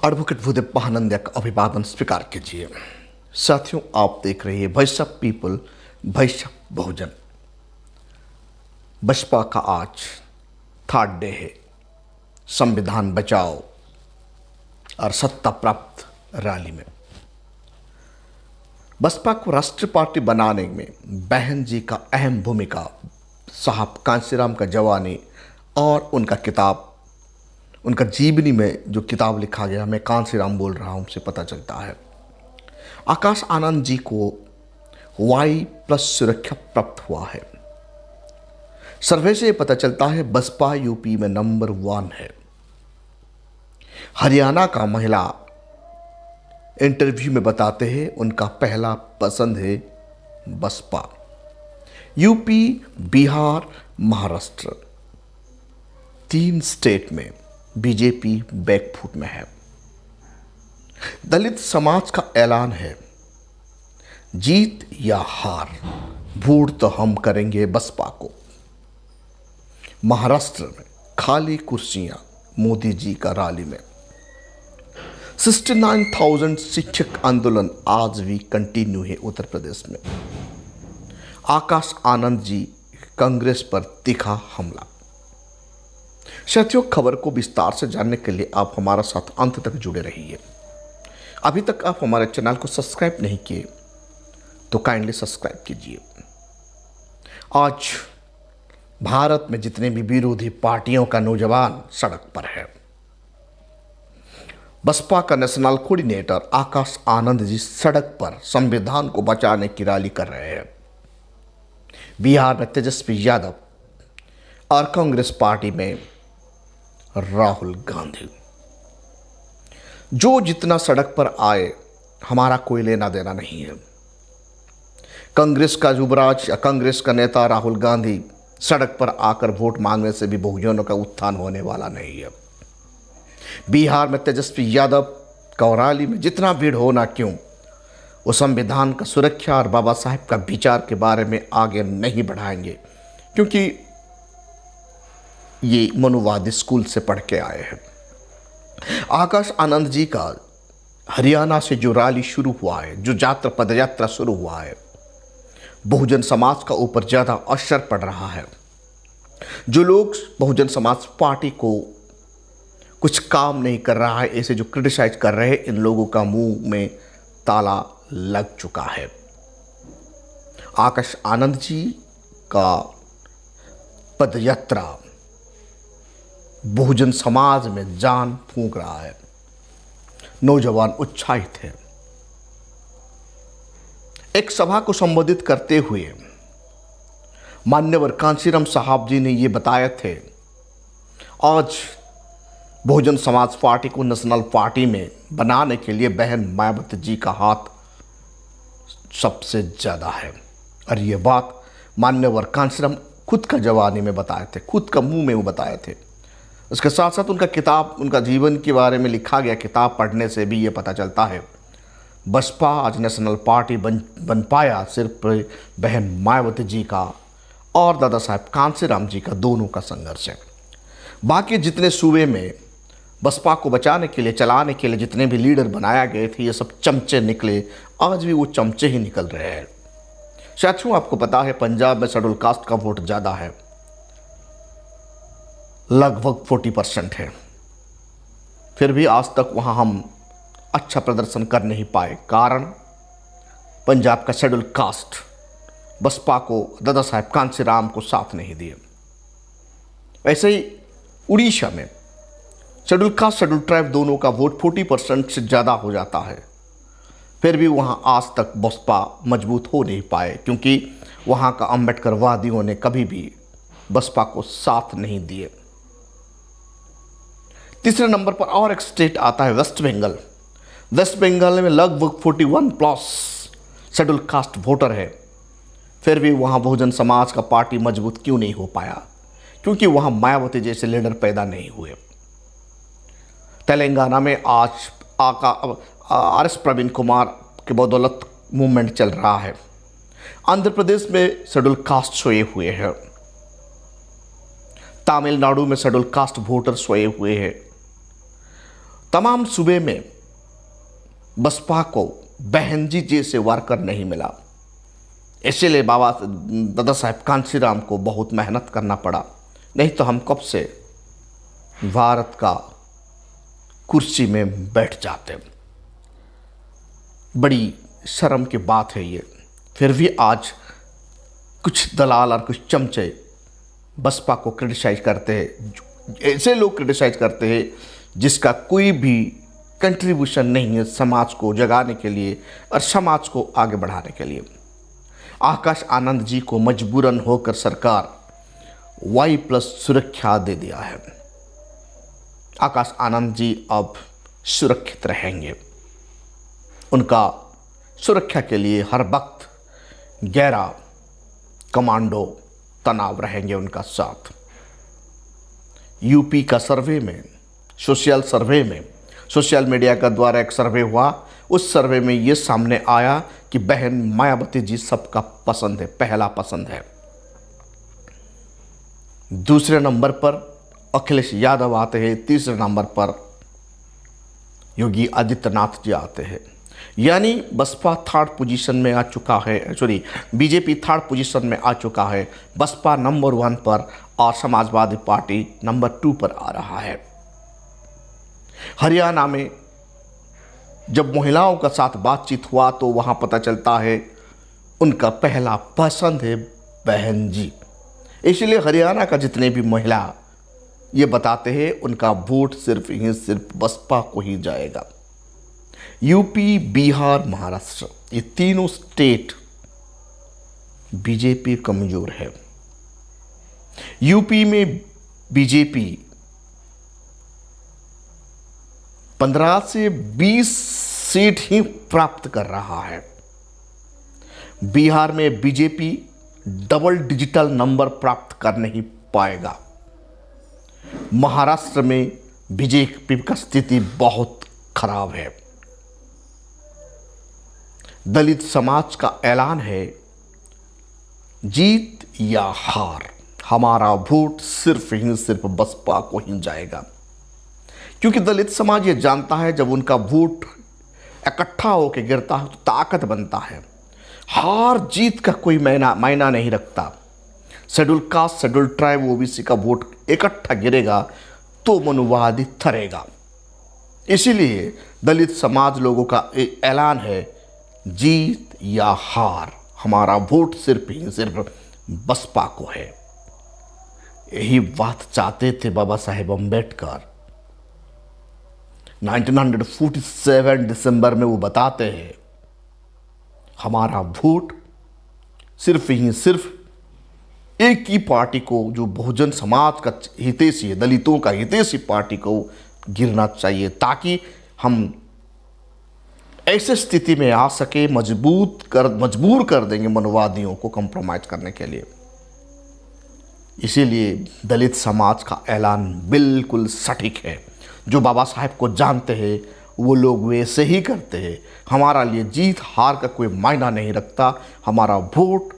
Advocate Bhudev Mahanand का अभिवादन स्वीकार कीजिए। साथियों, आप देख रहे हैं वैश्य पीपल, वैश्य बहुजन। बसपा का आज थर्ड डे है। संविधान बचाओ और सत्ता प्राप्त रैली में बसपा को राष्ट्रीय पार्टी बनाने में बहन जी का अहम भूमिका, साहब कांशीराम का जवानी और उनका किताब, उनका जीवनी में जो किताब लिखा गया, मैं कांशीराम बोल रहा हूँ, उनसे पता चलता है। आकाश आनंद जी को Y+ सुरक्षा प्राप्त हुआ है। सर्वे से पता चलता है बसपा यूपी में नंबर 1 है। हरियाणा का महिला इंटरव्यू में बताते हैं उनका पहला पसंद है बसपा। यूपी, बिहार, महाराष्ट्र, 3 स्टेट में बीजेपी बैकफुट में है। दलित समाज का ऐलान है, जीत या हार, वोट तो हम करेंगे बसपा को। महाराष्ट्र में खाली कुर्सियां, मोदी जी का रैली में। 69,000 शिक्षक आंदोलन आज भी कंटिन्यू है उत्तर प्रदेश में। आकाश आनंद जी कांग्रेस पर तीखा हमला। साथियों, खबर को विस्तार से जानने के लिए आप हमारा साथ अंत तक जुड़े रहिए। अभी तक आप हमारे चैनल को सब्सक्राइब नहीं किए तो काइंडली सब्सक्राइब कीजिए। आज भारत में जितने भी विरोधी पार्टियों का नौजवान सड़क पर है। बसपा का नेशनल कोऑर्डिनेटर आकाश आनंद जी सड़क पर संविधान को बचाने की रैली कर रहे हैं। बिहार में तेजस्वी यादव और कांग्रेस पार्टी में राहुल गांधी। जो जितना सड़क पर आए, हमारा कोई लेना देना नहीं है। कांग्रेस का युवराज या कांग्रेस का नेता राहुल गांधी सड़क पर आकर वोट मांगने से भी बहुजनों का उत्थान होने वाला नहीं है। बिहार में तेजस्वी यादव का रैली में जितना भीड़ होना क्यों, वो संविधान का सुरक्षा और बाबा साहेब का विचार के बारे में आगे नहीं बढ़ाएंगे, क्योंकि ये मनुवादी स्कूल से पढ़ के आए हैं। आकाश आनंद जी का हरियाणा से जो रैली शुरू हुआ है, जो पद यात्रा शुरू हुआ है, बहुजन समाज का ऊपर ज़्यादा असर पड़ रहा है। जो लोग बहुजन समाज पार्टी को कुछ काम नहीं कर रहा है, ऐसे जो क्रिटिसाइज कर रहे हैं, इन लोगों का मुंह में ताला लग चुका है। आकाश आनंद जी का पदयात्रा बहुजन समाज में जान फूंक रहा है। नौजवान उत्साहित है। एक सभा को संबोधित करते हुए मान्यवर कांशीराम साहब जी ने ये बताए थे, आज बहुजन समाज पार्टी को नेशनल पार्टी में बनाने के लिए बहन मायावती जी का हाथ सबसे ज़्यादा है। और ये बात मान्यवर कांशीराम खुद का जवानी में बताए थे, खुद का मुंह में वो बताए थे। उसके साथ साथ उनका किताब, उनका जीवन के बारे में लिखा गया किताब पढ़ने से भी ये पता चलता है बसपा आज नेशनल पार्टी बन पाया सिर्फ बहन मायावती जी का और दादा साहब कांशीराम जी का दोनों का संघर्ष है। बाकी जितने सूबे में बसपा को बचाने के लिए, चलाने के लिए जितने भी लीडर बनाया गए थे, ये सब चमचे निकले। आज भी वो चमचे ही निकल रहे हैं। साथियों, आपको पता है पंजाब में शेड्यूल कास्ट का वोट ज़्यादा है, लगभग 40% है। फिर भी आज तक वहाँ हम अच्छा प्रदर्शन कर नहीं पाए। कारण पंजाब का शेड्यूल कास्ट बसपा को, दादा साहब कांशीराम को साथ नहीं दिए। ऐसे ही उड़ीसा में शेड्यूल कास्ट, शेड्यूल ट्राइब दोनों का वोट 40% से ज़्यादा हो जाता है। फिर भी वहाँ आज तक बसपा मजबूत हो नहीं पाए, क्योंकि वहाँ का अम्बेडकरवादियों ने कभी भी बसपा को साथ नहीं दिए। तीसरे नंबर पर और एक स्टेट आता है वेस्ट बंगाल। वेस्ट बंगाल में लगभग 41+ शेड्यूल कास्ट वोटर है। फिर भी वहाँ बहुजन समाज का पार्टी मजबूत क्यों नहीं हो पाया? क्योंकि वहाँ मायावती जैसे लीडर पैदा नहीं हुए। तेलंगाना में आज RS प्रवीण कुमार के बदौलत मूवमेंट चल रहा है। आंध्र प्रदेश में शेड्यूल कास्ट सोए हुए हैं। तमिलनाडु में शेड्यूल कास्ट वोटर सोए हुए हैं। तमाम सूबे में बसपा को बहन जी जैसे वर्कर नहीं मिला, इसीलिए बाबा दादा साहेब कांशीराम को बहुत मेहनत करना पड़ा, नहीं तो हम कब से भारत का कुर्सी में बैठ जाते। बड़ी शर्म की बात है ये। फिर भी आज कुछ दलाल और कुछ चमचे बसपा को क्रिटिसाइज करते हैं। ऐसे लोग क्रिटिसाइज करते हैं जिसका कोई भी कंट्रीब्यूशन नहीं है समाज को जगाने के लिए और समाज को आगे बढ़ाने के लिए। आकाश आनंद जी को मजबूरन होकर सरकार Y+ सुरक्षा दे दिया है। आकाश आनंद जी अब सुरक्षित रहेंगे। उनका सुरक्षा के लिए हर वक्त 11 कमांडो तनाव रहेंगे उनका साथ। यूपी का सर्वे में, सोशल मीडिया का द्वारा एक सर्वे हुआ। उस सर्वे में ये सामने आया कि बहन मायावती जी सबका पसंद है, पहला पसंद है। दूसरे नंबर पर अखिलेश यादव आते हैं, तीसरे नंबर पर योगी आदित्यनाथ जी आते हैं। यानी बसपा थर्ड पोजीशन में आ चुका है, बीजेपी थर्ड पोजीशन में आ चुका है। बसपा नंबर 1 पर और समाजवादी पार्टी नंबर 2 पर आ रहा है। हरियाणा में जब महिलाओं का साथ बातचीत हुआ तो वहां पता चलता है उनका पहला पसंद है बहन जी। इसलिए हरियाणा का जितने भी महिला ये बताते हैं उनका वोट सिर्फ बसपा को ही जाएगा। यूपी, बिहार, महाराष्ट्र, ये तीनों स्टेट बीजेपी कमजोर है। यूपी में बीजेपी 15 से 20 सीट ही प्राप्त कर रहा है। बिहार में बीजेपी डबल डिजिटल नंबर प्राप्त कर नहीं पाएगा। महाराष्ट्र में बीजेपी का स्थिति बहुत खराब है। दलित समाज का ऐलान है, जीत या हार, हमारा वोट सिर्फ बसपा को ही जाएगा। क्योंकि दलित समाज ये जानता है जब उनका वोट इकट्ठा होकर गिरता है तो ताकत बनता है। हार जीत का कोई मायना नहीं रखता। Schedule caste, schedule tribe, OBC का वोट इकट्ठा गिरेगा तो मनुवादी थरेगा। इसीलिए दलित समाज लोगों का ऐलान है, जीत या हार, हमारा वोट सिर्फ बसपा को है। यही बात चाहते थे बाबा साहेब अम्बेडकर। 1947 दिसंबर में वो बताते हैं, हमारा वोट सिर्फ एक ही पार्टी को, जो बहुजन समाज का हितैषी है, दलितों का हितैषी पार्टी को गिरना चाहिए, ताकि हम ऐसे स्थिति में आ सके, मजबूर कर देंगे मनोवादियों को कंप्रोमाइज करने के लिए। इसीलिए दलित समाज का ऐलान बिल्कुल सटीक है। जो बाबा साहेब को जानते हैं वो लोग वैसे ही करते हैं। हमारा लिए जीत हार का कोई मायना नहीं रखता। हमारा वोट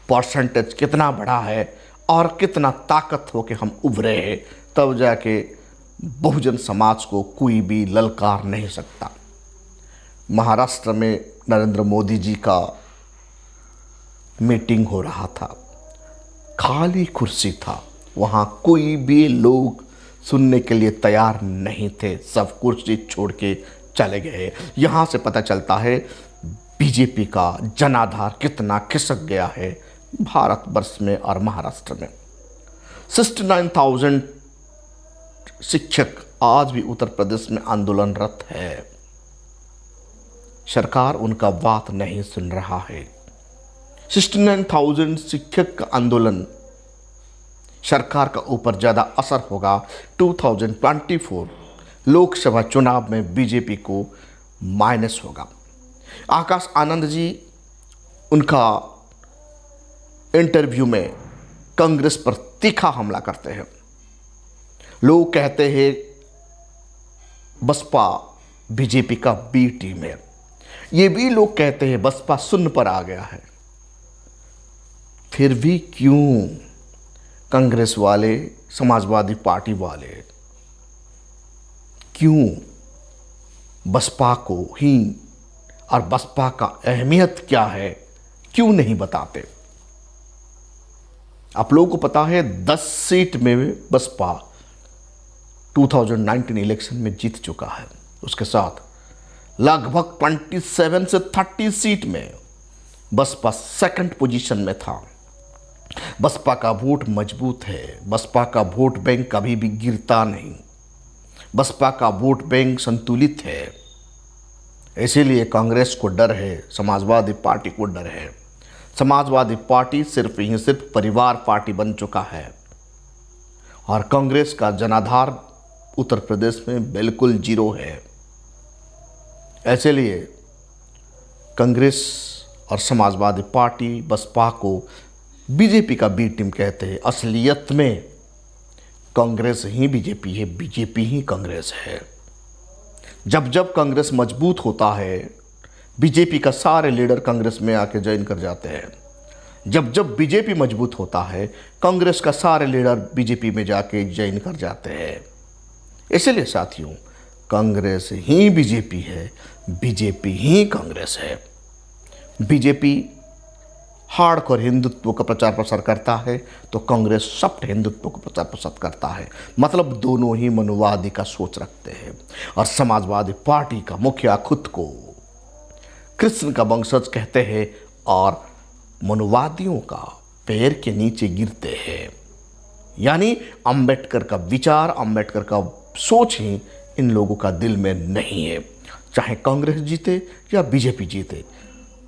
परसेंटेज कितना बड़ा है और कितना ताकत हो के हम उभरे हैं, तब जाके बहुजन समाज को कोई भी ललकार नहीं सकता। महाराष्ट्र में नरेंद्र मोदी जी का मीटिंग हो रहा था, खाली कुर्सी था, वहाँ कोई भी लोग सुनने के लिए तैयार नहीं थे, सब कुर्सी छोड़ के चले गए। यहाँ से पता चलता है बीजेपी का जनाधार कितना खिसक गया है भारतवर्ष में और महाराष्ट्र में। 69,000 शिक्षक आज भी उत्तर प्रदेश में आंदोलनरत है। सरकार उनका बात नहीं सुन रहा है। 69,000 शिक्षक का आंदोलन सरकार का ऊपर ज़्यादा असर होगा 2024 लोकसभा चुनाव में बीजेपी को माइनस होगा। आकाश आनंद जी उनका इंटरव्यू में कांग्रेस पर तीखा हमला करते हैं। लोग कहते हैं बसपा बीजेपी का बी टीम है। ये भी लोग कहते हैं बसपा शून्य पर आ गया है। फिर भी क्यों कांग्रेस वाले, समाजवादी पार्टी वाले क्यों बसपा को ही और बसपा का अहमियत क्या है क्यों नहीं बताते। आप लोगों को पता है 10 सीट में बसपा 2019 इलेक्शन में जीत चुका है। उसके साथ लगभग 27 से 30 सीट में बसपा सेकंड पोजीशन में था। बसपा का वोट मजबूत है, बसपा का वोट बैंक कभी भी गिरता नहीं, बसपा का वोट बैंक संतुलित है। इसीलिए कांग्रेस को डर है, समाजवादी पार्टी को डर है। समाजवादी पार्टी सिर्फ परिवार पार्टी बन चुका है और कांग्रेस का जनाधार उत्तर प्रदेश में बिल्कुल जीरो है। ऐसे लिए कांग्रेस और समाजवादी पार्टी बसपा को बीजेपी का बी टीम कहते हैं। असलियत में कांग्रेस ही बीजेपी है, बीजेपी ही कांग्रेस है। जब जब कांग्रेस मजबूत होता है, बीजेपी का सारे लीडर कांग्रेस में आके ज्वाइन कर जाते हैं। जब जब बीजेपी मजबूत होता है, कांग्रेस का सारे लीडर बीजेपी में जाके ज्वाइन कर जाते हैं। इसलिए साथियों, कांग्रेस ही बीजेपी है, बीजेपी ही कांग्रेस है। बीजेपी हार्डकोर हिंदुत्व का प्रचार प्रसार करता है तो कांग्रेस सॉफ्ट हिंदुत्व का प्रचार प्रसार करता है। मतलब दोनों ही मनुवादी का सोच रखते हैं। और समाजवादी पार्टी का मुखिया खुद को कृष्ण का वंशज कहते हैं और मनुवादियों का पैर के नीचे गिरते हैं। यानी अंबेडकर का विचार, अंबेडकर का सोच ही इन लोगों का दिल में नहीं है। चाहे कांग्रेस जीते या बीजेपी जीते,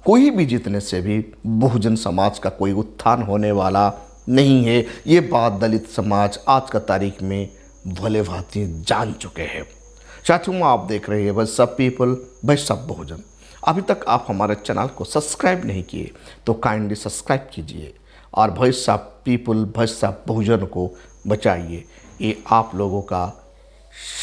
कोई भी जीतने से भी बहुजन समाज का कोई उत्थान होने वाला नहीं है। ये बात दलित समाज आज का तारीख में भले भांति जान चुके हैं। साथियों, आप देख रहे हैं voice of people, voice of Bahujan. अभी तक आप हमारे चैनल को सब्सक्राइब नहीं किए तो काइंडली सब्सक्राइब कीजिए और voice of people, voice of Bahujan को बचाइए। ये आप लोगों का,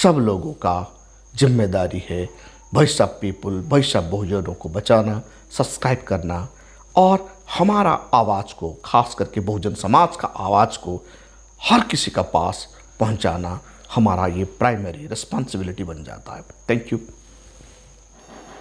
सब लोगों का जिम्मेदारी है। Voice of people, voice of बहुजनों को बचाना, सब्सक्राइब करना और हमारा आवाज़ को, खास करके बहुजन समाज का आवाज़ को हर किसी का पास पहुंचाना हमारा ये प्राइमरी रिस्पॉन्सिबिलिटी बन जाता है। Thank you.